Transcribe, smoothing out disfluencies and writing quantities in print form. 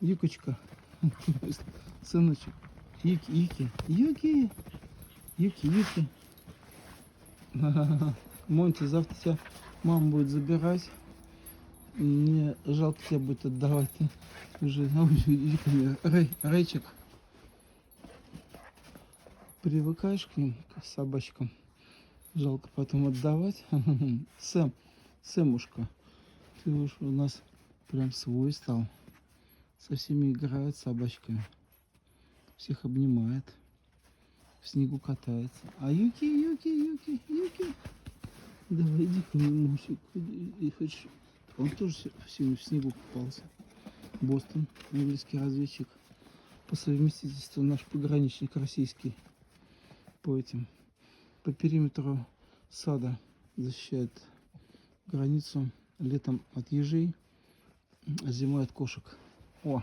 Юкочка. Сыночек. Юки. Юки. Монти, завтра тебя мама будет забирать. Мне жалко тебя будет отдавать. Ты уже, иди ко мне. Рейчик. Привыкаешь к ним, к собачкам. Жалко потом отдавать. Сэмушка. Ты уж у нас прям свой стал. Со всеми играет собачками. Всех обнимает. В снегу катается. А Юки. Давай, иди ко мне, Мусик. И хочешь... Он тоже сегодня в снегу купался. Бостон, английский разведчик. По совместительству наш пограничник российский. По периметру сада защищает границу. Летом от ежей, а зимой от кошек. О,